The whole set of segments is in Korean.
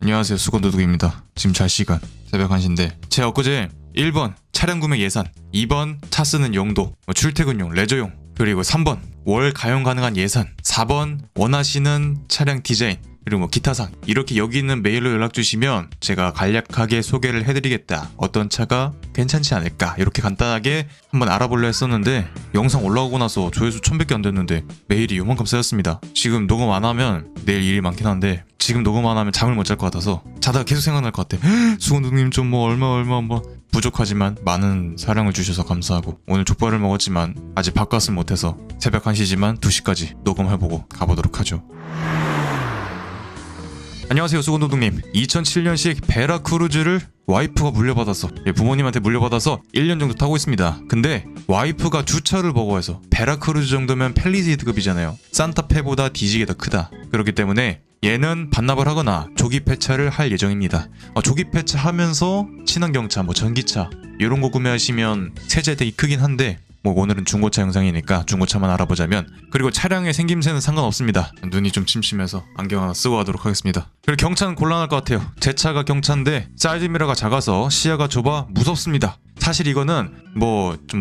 안녕하세요, 수건도둑입니다. 지금 잘 시간 새벽 1시인데 제가 엊그제 1번 차량 구매 예산, 2번 차 쓰는 용도, 출퇴근용, 레저용, 그리고 3번 월 가용 가능한 예산, 4번 원하시는 차량 디자인, 그리고 기타상, 이렇게 여기 있는 메일로 연락 주시면 제가 간략하게 소개를 해드리겠다, 어떤 차가 괜찮지 않을까, 이렇게 간단하게 한번 알아보려 했었는데 영상 올라오고 나서 조회수 1000밖에 안 됐는데 메일이 요만큼 쌓였습니다. 지금 녹음 안 하면 내일 일이 많긴 한데 지금 녹음 안 하면 잠을 못 잘 것 같아서 자다가 계속 생각날 것 같아. 수건누님 좀 뭐 얼마 부족하지만 많은 사랑을 주셔서 감사하고, 오늘 족발을 먹었지만 아직 밥값은 못해서 새벽 1시지만 2시까지 녹음해보고 가보도록 하죠. 안녕하세요, 수건도둑님. 2007년식 베라크루즈를 와이프가 물려받아서, 부모님한테 물려받아서 1년 정도 타고 있습니다. 근데 와이프가 두 차를 버거워서, 베라크루즈 정도면 펠리세이드급이잖아요. 산타페보다 뒤지게 더 크다. 그렇기 때문에 얘는 반납을 하거나 조기 폐차를 할 예정입니다. 조기 폐차하면서 친환경차, 전기차 이런 거 구매하시면 세제 되게 크긴 한데, 오늘은 중고차 영상이니까 중고차만 알아보자면, 그리고 차량의 생김새는 상관없습니다. 눈이 좀 침침해서 안경 하나 쓰고 하도록 하겠습니다. 그리고 경차는 곤란할 것 같아요. 제 차가 경차인데 사이드미러가 작아서 시야가 좁아 무섭습니다. 사실 이거는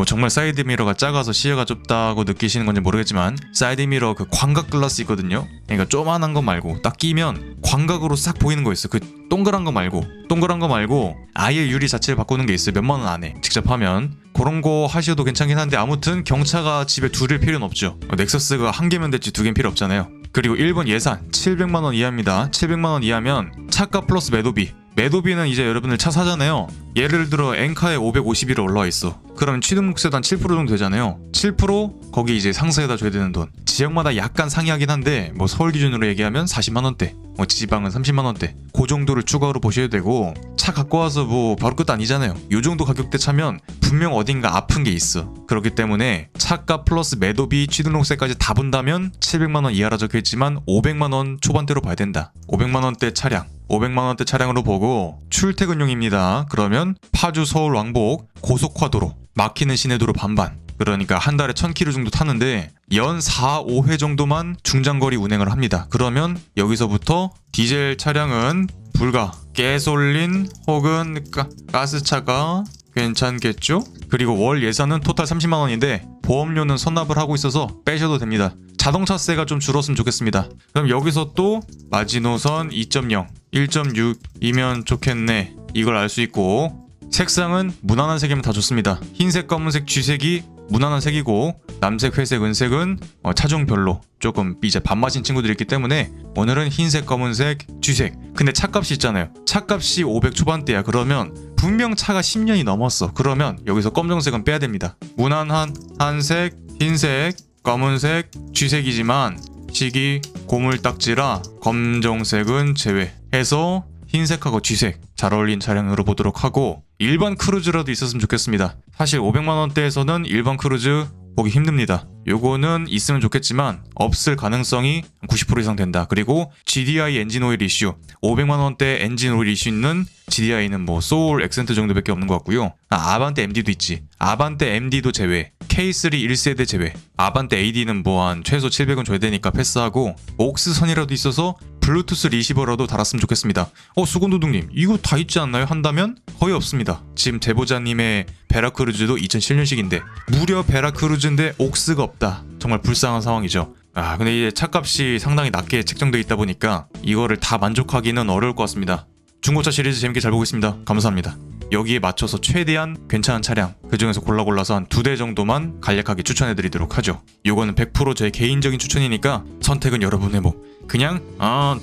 정말 사이드미러가 작아서 시야가 좁다고 느끼시는 건지 모르겠지만, 사이드미러 그 광각 글라스 있거든요. 그러니까 조만한 거 말고 딱 끼면 광각으로 싹 보이는 거 있어. 그 동그란 거 말고 아예 유리 자체를 바꾸는 게 있어요. 몇만 원 안에 직접 하면. 그런 거 하셔도 괜찮긴 한데, 아무튼 경차가 집에 둘일 필요는 없죠. 넥서스가 한 개면 됐지 두 개는 필요 없잖아요. 그리고 1번 예산 700만 원 이하입니다. 700만 원 이하면 차값 플러스 매도비. 매도비는 이제 여러분들 차 사잖아요. 예를 들어 엔카에 550이라 올라와 있어. 그러면 취등록세도 한 7% 정도 되잖아요. 7% 거기 이제 상세에다 줘야 되는 돈. 지역마다 약간 상이하긴 한데 서울 기준으로 얘기하면 40만 원대, 지방은 30만 원대. 그 정도를 추가로 보셔야 되고, 차 갖고 와서 바로 끝 아니잖아요. 요 정도 가격대 차면 분명 어딘가 아픈 게 있어. 그렇기 때문에 차값 플러스 매도비, 취등록세까지 다 본다면 700만 원 이하라 적혀있지만 500만 원 초반대로 봐야 된다. 500만 원대 차량, 500만 원대 차량으로 보고 출퇴근용입니다. 그러면 파주 서울 왕복 고속화도로, 막히는 시내도로 반반. 그러니까 한 달에 1000km 정도 타는데 연 4, 5회 정도만 중장거리 운행을 합니다. 그러면 여기서부터 디젤 차량은 불가, 가솔린 혹은 가스차가 괜찮겠죠? 그리고 월 예산은 토탈 30만 원인데 보험료는 선납을 하고 있어서 빼셔도 됩니다. 자동차세가 좀 줄었으면 좋겠습니다. 그럼 여기서 또 마지노선 2.0, 1.6이면 좋겠네, 이걸 알 수 있고, 색상은 무난한 색이면 다 좋습니다. 흰색, 검은색, 쥐색이 무난한 색이고, 남색, 회색, 은색은 차종별로 조금 이제 밥맛인 친구들이 있기 때문에 오늘은 흰색, 검은색, 쥐색. 근데 차값이 있잖아요. 차값이 500 초반대야. 그러면 분명 차가 10년이 넘었어. 그러면 여기서 검정색은 빼야 됩니다. 무난한 한색, 흰색, 검은색, 쥐색이지만 시기 고물딱지라 검정색은 제외해서 흰색하고 쥐색 잘 어울린 차량으로 보도록 하고, 일반 크루즈라도 있었으면 좋겠습니다. 사실 500만 원대에서는 일반 크루즈 보기 힘듭니다. 요거는 있으면 좋겠지만 없을 가능성이 90% 이상 된다. 그리고 GDI 엔진 오일 이슈, 500만 원대 엔진 오일 이슈 있는 GDI는 소울, 엑센트 정도밖에 없는 것 같고요. 아반떼 MD도 있지. 아반떼 MD도 제외. K3 1세대 제외. 아반떼 AD는 한 최소 700원 줘야 되니까 패스하고, 옥스선이라도 있어서 블루투스 리시버라도 달았으면 좋겠습니다. 수건도둑님, 이거 다 있지 않나요? 한다면 거의 없습니다. 지금 제보자님의 베라크루즈도 2007년식인데 무려 베라크루즈인데 옥스가 없다. 정말 불쌍한 상황이죠. 근데 이제 차값이 상당히 낮게 책정되어 있다 보니까 이거를 다 만족하기는 어려울 것 같습니다. 중고차 시리즈 재밌게 잘 보고 있습니다. 감사합니다. 여기에 맞춰서 최대한 괜찮은 차량, 그 중에서 골라서 한 2대 정도만 간략하게 추천해드리도록 하죠. 이거는 100% 제 개인적인 추천이니까 선택은 여러분의 목. 그냥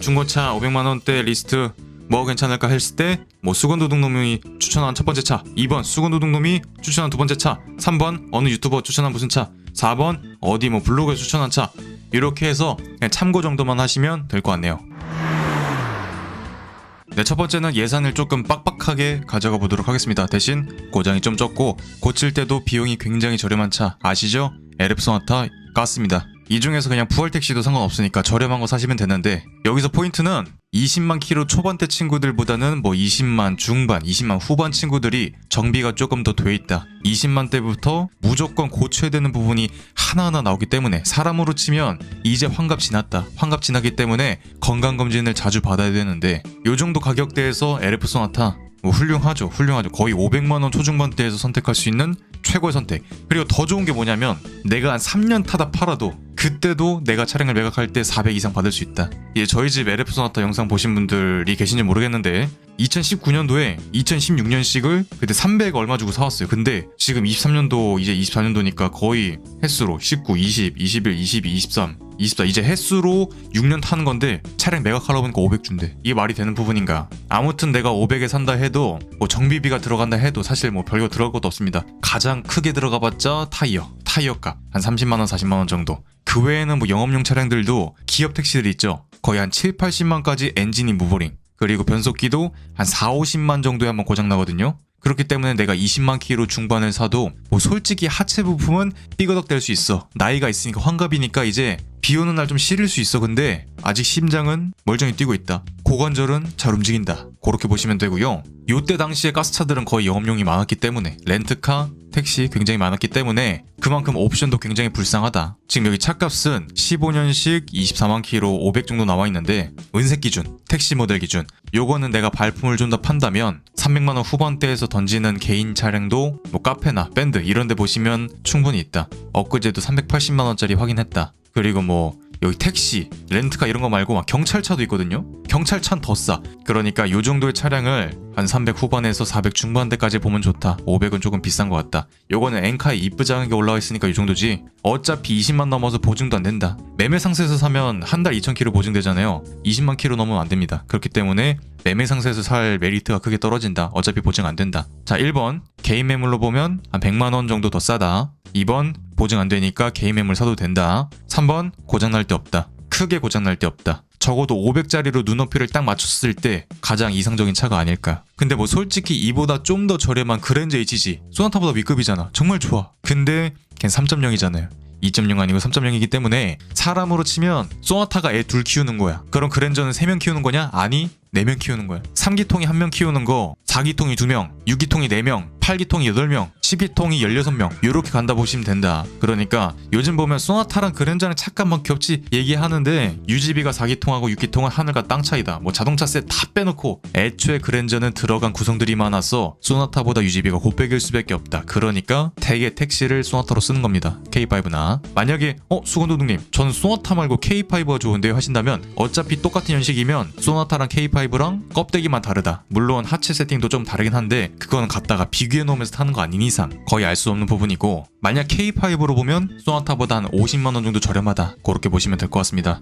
중고차 500만 원대 리스트 괜찮을까 했을 때 수건도둑놈이 추천한 첫 번째 차, 2번 수건도둑놈이 추천한 두 번째 차, 3번 어느 유튜버 추천한 무슨 차, 4번 어디 블로그에 추천한 차, 이렇게 해서 그냥 참고 정도만 하시면 될 것 같네요. 네, 첫 번째는 예산을 조금 빡빡하게 가져가 보도록 하겠습니다. 대신 고장이 좀 적고 고칠 때도 비용이 굉장히 저렴한 차 아시죠? LF 소나타 가스입니다. 이 중에서 그냥 푸얼 택시도 상관없으니까 저렴한 거 사시면 되는데, 여기서 포인트는 20만 킬로 초반대 친구들보다는 뭐 20만 중반, 20만 후반 친구들이 정비가 조금 더 돼 있다. 20만 대부터 무조건 고쳐야 되는 부분이 하나하나 나오기 때문에 사람으로 치면 이제 환갑 지났다. 환갑 지나기 때문에 건강검진을 자주 받아야 되는데 요 정도 가격대에서 LF 소나타 뭐 훌륭하죠. 거의 500만원 초중반대에서 선택할 수 있는 최고의 선택. 그리고 더 좋은 게 뭐냐면 내가 한 3년 타다 팔아도 그때도 내가 차량을 매각할 때 400 이상 받을 수 있다. 저희 집 LF 소나타 영상 보신 분들이 계신지 모르겠는데 2019년도에 2016년식을 그때 300 얼마 주고 사왔어요. 근데 지금 23년도 이제 24년도니까 거의 횟수로 19, 20, 21, 22, 23, 24 이제 횟수로 6년 타는 건데 차량 매각하려고 하니까 500 준대. 이게 말이 되는 부분인가? 아무튼 내가 500에 산다 해도 뭐 정비비가 들어간다 해도 사실 뭐 별거 들어갈 것도 없습니다. 가장 크게 들어가봤자 타이어값 한 30만원 40만원 정도. 그 외에는 뭐 영업용 차량들도 기업 택시들이 있죠. 거의 한 7, 80만까지 엔진이 무보링. 그리고 변속기도 한 4, 50만 정도에 한번 고장 나거든요. 그렇기 때문에 내가 20만 킬로 중반을 사도 뭐 솔직히 하체 부품은 삐거덕 될 수 있어. 나이가 있으니까 환갑이니까 이제 비 오는 날 좀 시릴 수 있어. 근데 아직 심장은 멀쩡히 뛰고 있다. 고관절은 잘 움직인다. 그렇게 보시면 되고요. 요때 당시에 가스차들은 거의 영업용이 많았기 때문에 렌트카, 택시 굉장히 많았기 때문에 그만큼 옵션도 굉장히 불쌍하다. 지금 여기 차값은 15년식 24만 킬로 500 정도 나와 있는데 은색 기준, 택시 모델 기준 요거는 내가 발품을 좀 더 판다면 300만원 후반대에서 던지는 개인 차량도 뭐 카페나 밴드 이런 데 보시면 충분히 있다. 엊그제도 380만원짜리 확인했다. 그리고 뭐 여기 택시, 렌트카 이런 거 말고 막 경찰차도 있거든요. 경찰차는 더 싸. 그러니까 요 정도의 차량을 한 300 후반에서 400 중반대까지 보면 좋다. 500은 조금 비싼 것 같다. 요거는 엔카에 이쁘장하게 올라와 있으니까 이 정도지. 어차피 20만 넘어서 보증도 안 된다. 매매 상세에서 사면 한 달 2,000km 보증되잖아요. 20만 킬로 넘으면 안 됩니다. 그렇기 때문에 매매 상세에서 살 메리트가 크게 떨어진다. 어차피 보증 안 된다. 자, 1번 개인 매물로 보면 한 100만 원 정도 더 싸다. 2번 보증 안 되니까 개인 매물 사도 된다. 3번 고장 날 데 없다. 크게 고장 날 데 없다. 적어도 500짜리로 눈높이를 딱 맞췄을 때 가장 이상적인 차가 아닐까. 근데 뭐 솔직히 이보다 좀 더 저렴한 그랜저 HG 소나타보다 위급이잖아. 정말 좋아. 근데 걔는 3.0이잖아요. 2.0 아니고 3.0이기 때문에 사람으로 치면 소나타가 애 둘 키우는 거야. 그럼 그랜저는 3명 키우는 거냐? 아니 4명 키우는 거야. 3기통이 1명 키우는 거 4기통이 2명, 6기통이 4명, 8기통이 8명, 10기통이 16명 요렇게 간다 보시면 된다. 그러니까 요즘 보면 소나타랑 그랜저는 차값만 겹치 얘기하는데 UGB가 4기통하고 6기통은 하늘과 땅 차이다. 뭐 자동차세 다 빼놓고 애초에 그랜저는 들어간 구성들이 많아서 소나타보다 UGB가 곱백일 수밖에 없다. 그러니까 대개 택시를 소나타로 쓰는 겁니다. K5나 만약에 수건도둑님 저는 소나타 말고 K5가 좋은데요 하신다면 어차피 똑같은 연식이면 소나타랑 K5랑 껍데기만 다르다. 물론 하체 세팅도 좀 다르긴 한데 그거는 갖다가 비교해 놓으면서 타는 거 아닌 이상 거의 알 수 없는 부분이고 만약 K5로 보면 소나타보다 한 50만원 정도 저렴하다. 그렇게 보시면 될 것 같습니다.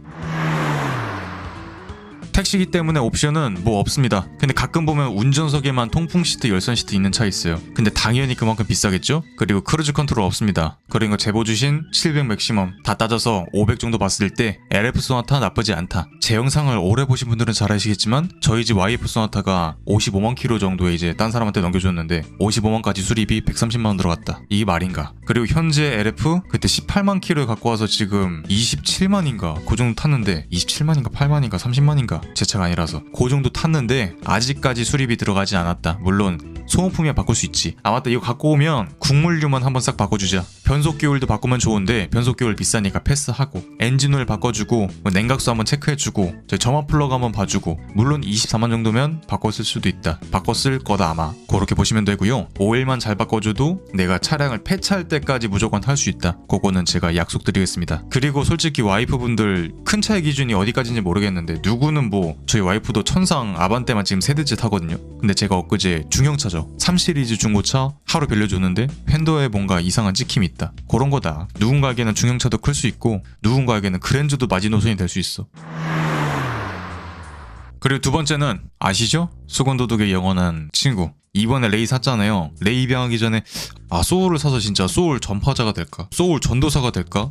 택시기 때문에 옵션은 뭐 없습니다. 근데 가끔 보면 운전석에만 통풍 시트, 열선 시트 있는 차 있어요. 근데 당연히 그만큼 비싸겠죠? 그리고 크루즈 컨트롤 없습니다. 그리고 제보 주신 700 맥시멈 다 따져서 500 정도 봤을 때 LF 소나타 나쁘지 않다. 제 영상을 오래 보신 분들은 잘 아시겠지만 저희 집 YF 소나타가 55만 킬로 정도에 이제 딴 사람한테 넘겨줬는데 55만까지 수리비 130만원 들어갔다. 이게 말인가? 그리고 현재 LF 그때 18만 킬로에 갖고 와서 지금 27만인가 그 정도 탔는데 27만인가 8만인가 30만인가 제 차가 아니라서 그 정도 탔는데 아직까지 수리비 들어가지 않았다. 물론 소모품이야 바꿀 수 있지. 아 맞다, 이거 갖고 오면 국물류만 한번 싹 바꿔주자. 변속기울도 바꾸면 좋은데 변속기울 비싸니까 패스하고 엔진오일 바꿔주고 뭐 냉각수 한번 체크해주고 저희 점화 플러그 한번 봐주고 물론 24만 정도면 바꿨을 수도 있다. 바꿨을 거다 아마. 그렇게 보시면 되고요. 오일만 잘 바꿔줘도 내가 차량을 폐차할 때까지 무조건 탈 수 있다. 그거는 제가 약속드리겠습니다. 그리고 솔직히 와이프분들 큰 차의 기준이 어디까지인지 모르겠는데 누구는 뭐 저희 와이프도 천상 아반떼만 지금 세대째 타거든요. 근데 제가 엊그제 중형차죠. 3 시리즈 중고차 하루 빌려줬는데 팬더에 뭔가 이상한 찍힘이 있다. 그런 거다. 누군가에게는 중형차도 클 수 있고 누군가에게는 그랜저도 마지노선이 될 수 있어. 그리고 두 번째는 아시죠? 수건도둑의 영원한 친구. 이번에 레이 샀잖아요. 레이 입양하기 전에 소울을 사서 진짜 소울 전파자가 될까? 소울 전도사가 될까?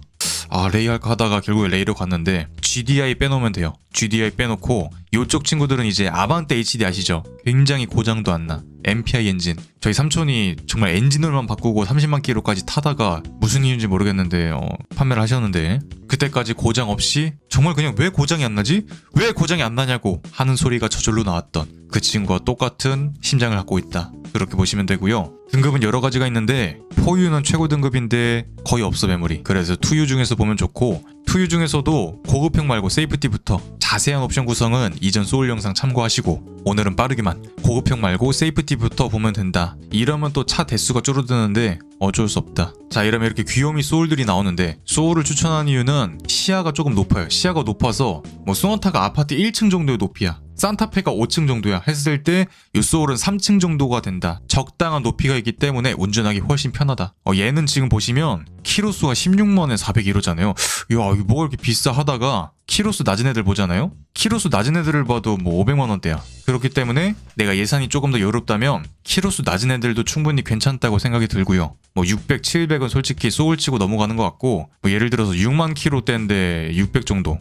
아 레이 할까 하다가 결국에 레이로 갔는데 GDI 빼놓으면 돼요. GDI 빼놓고 요쪽 친구들은 이제 아반떼 HD 아시죠? 굉장히 고장도 안 나. MPI 엔진. 저희 삼촌이 정말 엔진오일만 바꾸고 30만 킬로까지 타다가 무슨 이유인지 모르겠는데 판매를 하셨는데 그때까지 고장 없이 정말 그냥 왜 고장이 안 나지? 왜 고장이 안 나냐고 하는 소리가 저절로 나왔던 그 친구와 똑같은 심장을 갖고 있다. 그렇게 보시면 되고요. 등급은 여러 가지가 있는데 4U는 최고 등급인데 거의 없어 메모리. 그래서 2U 중에서 보면 좋고 2U 중에서도 고급형 말고 세이프티부터 자세한 옵션 구성은 이전 소울 영상 참고하시고 오늘은 빠르게만 고급형 말고 세이프티부터 보면 된다. 이러면 또 차 대수가 줄어드는데 어쩔 수 없다. 자 이러면 이렇게 귀요미 소울들이 나오는데 소울을 추천한 이유는 시야가 조금 높아요. 시야가 높아서 뭐 소나타가 아파트 1층 정도의 높이야. 산타페가 5층 정도야 했을 때 이 소울은 3층 정도가 된다. 적당한 높이가 있기 때문에 운전하기 훨씬 편하다. 얘는 지금 보시면 키로수가 16만에 401호잖아요. 야 이거 뭐가 이렇게 비싸 하다가 키로수 낮은 애들 보잖아요. 키로수 낮은 애들을 봐도 뭐 500만 원대야. 그렇기 때문에 내가 예산이 조금 더 여롭다면 키로수 낮은 애들도 충분히 괜찮다고 생각이 들고요. 뭐 600, 700은 솔직히 소울치고 넘어가는 것 같고 뭐 예를 들어서 6만 킬로대인데 600 정도.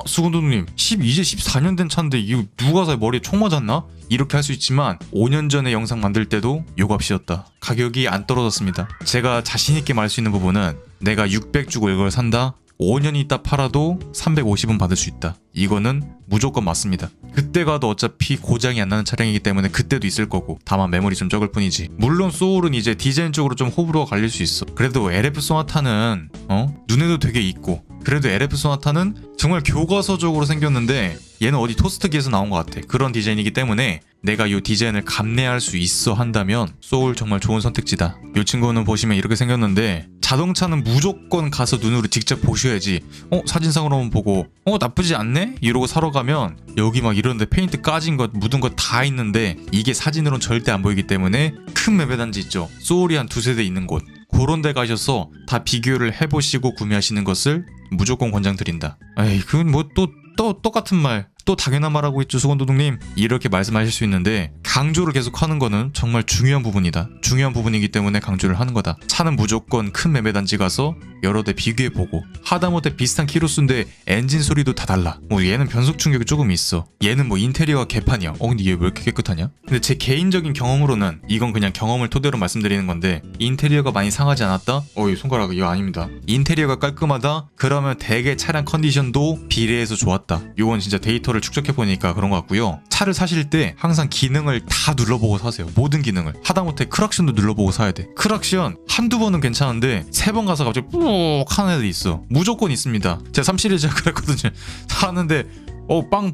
수근도님 이제 14년 된 차인데 이거 누가 사 머리에 총 맞았나? 이렇게 할 수 있지만 5년 전에 영상 만들 때도 요 값이었다. 가격이 안 떨어졌습니다. 제가 자신있게 말할 수 있는 부분은 내가 600 주고 이걸 산다? 5년 있다 팔아도 350은 받을 수 있다. 이거는 무조건 맞습니다. 그때 가도 어차피 고장이 안 나는 차량이기 때문에 그때도 있을 거고 다만 메모리 좀 적을 뿐이지. 물론 소울은 이제 디자인 쪽으로 좀 호불호가 갈릴 수 있어. 그래도 LF 소나타는 눈에도 되게 있고 그래도 LF 소나타는 정말 교과서적으로 생겼는데 얘는 어디 토스트기에서 나온 것 같아. 그런 디자인이기 때문에 내가 이 디자인을 감내할 수 있어 한다면 소울 정말 좋은 선택지다. 이 친구는 보시면 이렇게 생겼는데 자동차는 무조건 가서 눈으로 직접 보셔야지 사진상으로만 보고 나쁘지 않네? 이러고 사러 가면 여기 막 이런데 페인트 까진 것 묻은 것 다 있는데 이게 사진으로는 절대 안 보이기 때문에 큰 매매단지 있죠. 소울이 한 두세 대 있는 곳 그런 데 가셔서 다 비교를 해보시고 구매하시는 것을 무조건 권장드린다. 에이 그건 뭐 또 똑같은 말 또 당연한 말하고 있죠 수건도둑님. 이렇게 말씀하실 수 있는데 강조를 계속 하는 거는 정말 중요한 부분이다. 중요한 부분이기 때문에 강조를 하는 거다. 차는 무조건 큰 매매단지 가서 여러 대 비교해보고 하다못해 비슷한 키로수인데 엔진 소리도 다 달라. 뭐 얘는 변속 충격이 조금 있어. 얘는 뭐 인테리어가 개판이야. 근데 얘 왜 이렇게 깨끗하냐? 근데 제 개인적인 경험으로는 이건 그냥 경험을 토대로 말씀드리는 건데 인테리어가 많이 상하지 않았다? 이 손가락 이거 아닙니다. 인테리어가 깔끔하다? 그러면 대개 차량 컨디션도 비례해서 좋았다. 이건 진짜 데이터를 축적해보니까 그런 것 같고요. 차를 사실 때 항상 기능을 다 눌러보고 사세요. 모든 기능을. 하다못해 크락션도 눌러보고 사야 돼. 크락션 한두 번은 괜찮은데 세 번 가서 갑자기 꾹 하는 애들이 있어. 무조건 있습니다. 제가 3 시리즈가 그랬거든요. 사는데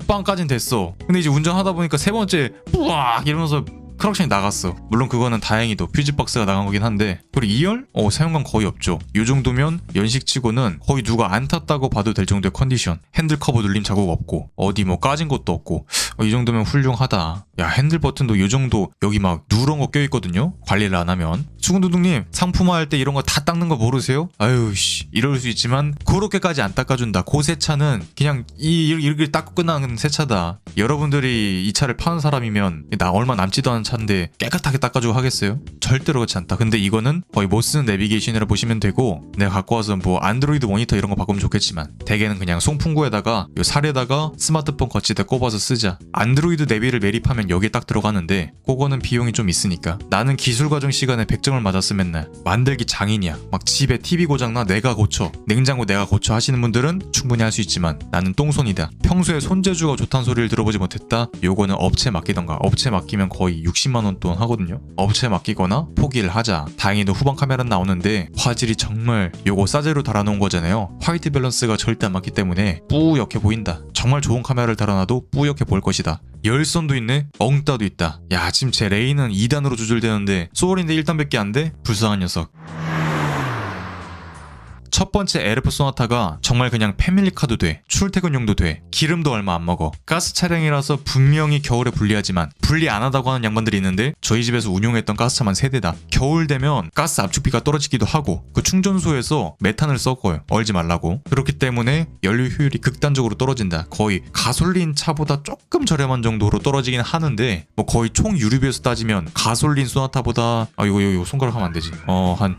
빵까진 됐어. 근데 이제 운전하다 보니까 세 번째 뿌악 이러면서 크락션이 나갔어. 물론 그거는 다행히도 퓨즈박스가 나간 거긴 한데 그리고 2열? 사용감 거의 없죠. 요 정도면 연식치고는 거의 누가 안 탔다고 봐도 될 정도의 컨디션. 핸들 커버 눌림 자국 없고 어디 뭐 까진 것도 없고 이 정도면 훌륭하다. 야 핸들 버튼도 요 정도 여기 막 누런 거 껴있거든요. 관리를 안 하면. 수근도둑님 상품화할 때 이런 거 다 닦는 거 모르세요? 아유 씨 이럴 수 있지만 그렇게까지 안 닦아준다. 그 세차는 그냥 이렇게 닦고 끝나는 세차다. 여러분들이 이 차를 파는 사람이면 나 얼마 남지도 않은 차인데 깨끗하게 닦아주고 하겠어요? 절대로 그렇지 않다. 근데 이거는 거의 못 쓰는 내비게이션이라 보시면 되고 내가 갖고 와서 뭐 안드로이드 모니터 이런 거 바꾸면 좋겠지만 대개는 그냥 송풍구에다가 요 살에다가 스마트폰 거치대 꼽아서 쓰자. 안드로이드 내비를 매립하면 여기에 딱 들어가는데 그거는 비용이 좀 있으니까 나는 기술과정 시간에 100점을 맞았어 맨날. 만들기 장인이야. 막 집에 TV 고장나 내가 고쳐 냉장고 내가 고쳐 하시는 분들은 충분히 할 수 있지만 나는 똥손이다. 평소에 손재주가 좋다는 소리를 들어보지 못했다. 요거는 업체 맡기던가. 업체 맡기면 거의 60만원 돈 하거든요. 업체 맡기거나 포기를 하자. 다행히도 후방 카메라는 나오는데 화질이 정말 요거 싸제로 달아놓은 거잖아요. 화이트 밸런스가 절대 안 맞기 때문에 뿌옇게 보인다. 정말 좋은 카메라를 달아놔도 뿌옇게 보일 것이다. 열선도 있네? 엉따도 있다. 야 지금 제 레이는 2단으로 조절되는데 소울인데 1단밖에 안 돼? 불쌍한 녀석. 첫 번째 LF 소나타가 정말 그냥 패밀리카도 돼. 출퇴근용도 돼. 기름도 얼마 안 먹어. 가스 차량이라서 분명히 겨울에 불리하지만 분리 안 하다고 하는 양반들이 있는데 저희 집에서 운용했던 가스차만 3대다. 겨울 되면 가스 압축비가 떨어지기도 하고 그 충전소에서 메탄을 섞어요. 얼지 말라고. 그렇기 때문에 연료 효율이 극단적으로 떨어진다. 거의 가솔린 차보다 조금 저렴한 정도로 떨어지긴 하는데 뭐 거의 총 유류비에서 따지면 가솔린 소나타보다 이거 손가락 하면 안 되지. 한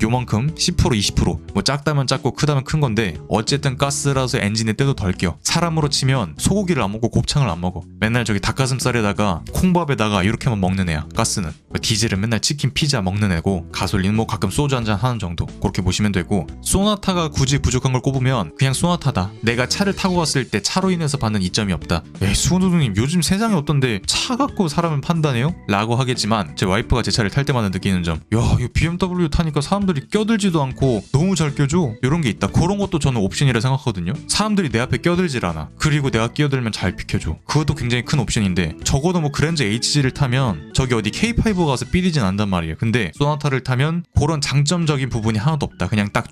요만큼 10% 20% 20%뭐 작다면 작고 크다면 큰 건데 어쨌든 가스라서 엔진에 때도 덜 껴. 사람으로 치면 소고기를 안 먹고 곱창을 안 먹어. 맨날 저기 닭가슴살에다가 콩밥에다가 이렇게만 먹는 애야. 가스는 디젤은 맨날 치킨 피자 먹는 애고, 가솔린 뭐 가끔 소주 한잔 하는 정도, 그렇게 보시면 되고, 소나타가 굳이 부족한 걸 꼽으면 그냥 소나타다. 내가 차를 타고 갔을 때 차로 인해서 받는 이점이 없다. 에이 수호도둑님 요즘 세상에 어떤데 차 갖고 사람을 판단해요? 라고 하겠지만 제 와이프가 제 차를 탈 때마다 느끼는 점, 야 이 BMW 타니까 사람들이 껴들지도 않고 너무 잘 껴줘, 이런 게 있다. 그런 것도 저는 옵션이라 생각하거든요. 사람들이 내 앞에 껴들질 않아. 그리고 내가 끼어들면 잘 비켜줘. 그것도 굉장히 큰 옵션인데, 적어도 뭐 그랜저 HG를 타면 저기 어디 K5 가서 삐리진 않단 말이에요. 근데 소나타를 타면 그런 장점적인 부분이 하나도 없다. 그냥 딱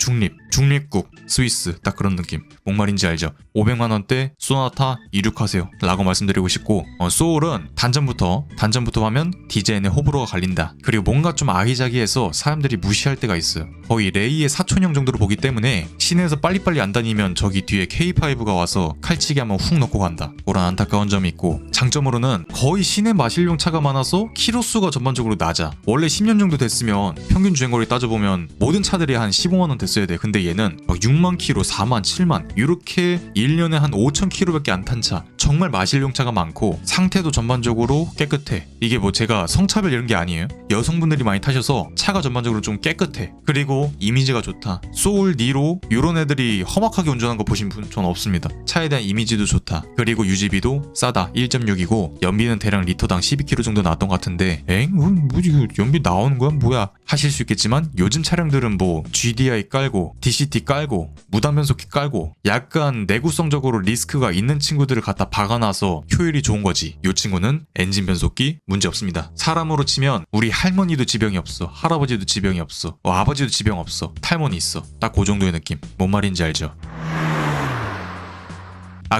중립국 스위스 딱 그런 느낌. 뭔 말인지 알죠? 500만원대 소나타 이륙하세요 라고 말씀드리고 싶고, 소울은 단점부터 하면 디자인에 호불호가 갈린다. 그리고 뭔가 좀 아기자기해서 사람들이 무시할 때가 있어요. 거의 레이의 사촌형 정도로 보기 때문에 시내에서 빨리빨리 안 다니면 저기 뒤에 K5가 와서 칼치기 하면 훅 넣고 간다. 그런 안타까운 점이 있고, 장점으로는 거의 시내 마실용 차가 많아서 키로수가 전반적으로 낮아. 원래 10년 정도 됐으면 평균 주행거리 따져보면 모든 차들이 한 15만원 됐어야 돼. 근데 얘는 막 6만 킬로, 4만, 7만 이렇게 1년에 한 5천 킬로밖에 안 탄 차. 정말 마실용 차가 많고 상태도 전반적으로 깨끗해. 이게 뭐 제가 성차별 이런 게 아니에요. 여성분들이 많이 타셔서 차가 전반적으로 좀 깨끗해. 그리고 이미지가 좋다. 소울, 니로 이런 애들이 험악하게 운전한 거 보신 분 전 없습니다. 차에 대한 이미지도 좋다. 그리고 유지비도 싸다. 1.6이고 연비는 대략 리터당 12km 정도 나왔던 것 같은데, 뭐지 연비 나오는 거야 뭐야 하실 수 있겠지만, 요즘 차량들은 뭐 GDI 깔고 DCT 깔고 무단 변속기 깔고 약간 내구성적으로 리스크가 있는 친구들을 갖다 박아놔서 효율이 좋은 거지. 이 친구는 엔진 변속기 문제 없습니다. 사람으로 치면 우리 할머니도 지병이 없어, 할아버지도 지병이 없어, 아버지도 지병 없어, 탈모니 있어. 딱 그 정도의 느낌. 뭔 말인지 알죠?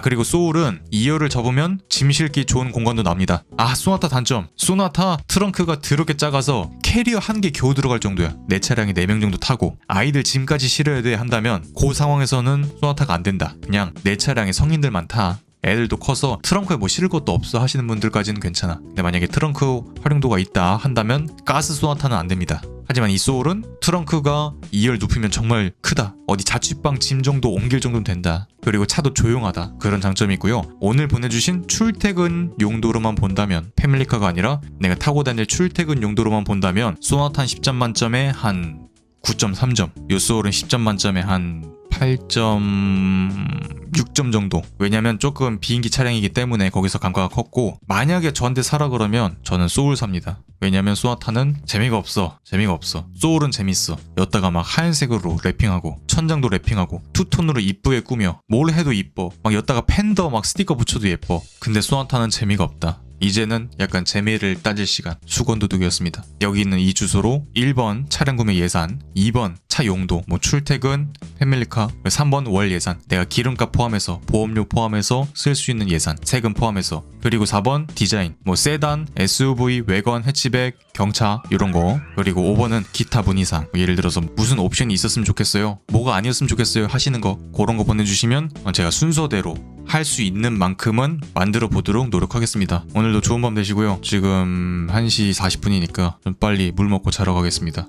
그리고 소울은 2열을 접으면 짐 실기 좋은 공간도 납니다. 소나타 단점. 소나타 트렁크가 더럽게 작아서 캐리어 한 개 겨우 들어갈 정도야. 내 차량에 4명 정도 타고 아이들 짐까지 실어야 돼 한다면 그 상황에서는 소나타가 안 된다. 그냥 내 차량에 성인들만 타. 애들도 커서 트렁크에 뭐 실을 것도 없어 하시는 분들까지는 괜찮아. 근데 만약에 트렁크 활용도가 있다 한다면 가스 소나타는 안 됩니다. 하지만 이 소울은 트렁크가 2열 눕히면 정말 크다. 어디 자취방 짐 정도 옮길 정도는 된다. 그리고 차도 조용하다. 그런 장점이 있고요. 오늘 보내주신 출퇴근 용도로만 본다면, 패밀리카가 아니라 내가 타고 다닐 출퇴근 용도로만 본다면 소나타 10점 만점에 한 9.3점, 요 소울은 10점 만점에 한 8.6점 정도. 왜냐면 조금 비인기 차량이기 때문에 거기서 감가가 컸고, 만약에 저한테 사라 그러면 저는 소울 삽니다. 왜냐면 소나타는 재미가 없어. 소울은 재밌어. 여기다가 막 하얀색으로 랩핑하고 천장도 랩핑하고 투톤으로 이쁘게 꾸며 뭘 해도 이뻐. 막 여기다가 팬더 막 스티커 붙여도 예뻐. 근데 소나타는 재미가 없다. 이제는 약간 재미를 따질 시간. 수건도둑이었습니다. 여기 있는 이 주소로 1번 차량 구매 예산, 2번 차 용도, 뭐 출퇴근, 패밀리카, 3번 월 예산, 내가 기름값 포함해서 보험료 포함해서 쓸 수 있는 예산, 세금 포함해서, 그리고 4번 디자인, 뭐 세단, SUV, 외관, 해치백, 경차 이런 거, 그리고 5번은 기타 문의사항. 예를 들어서 무슨 옵션이 있었으면 좋겠어요, 뭐가 아니었으면 좋겠어요 하시는 거, 그런 거 보내주시면 제가 순서대로 할 수 있는 만큼은 만들어 보도록 노력하겠습니다. 오늘도 좋은 밤 되시고요. 지금 1시 40분이니까 좀 빨리 물 먹고 자러 가겠습니다.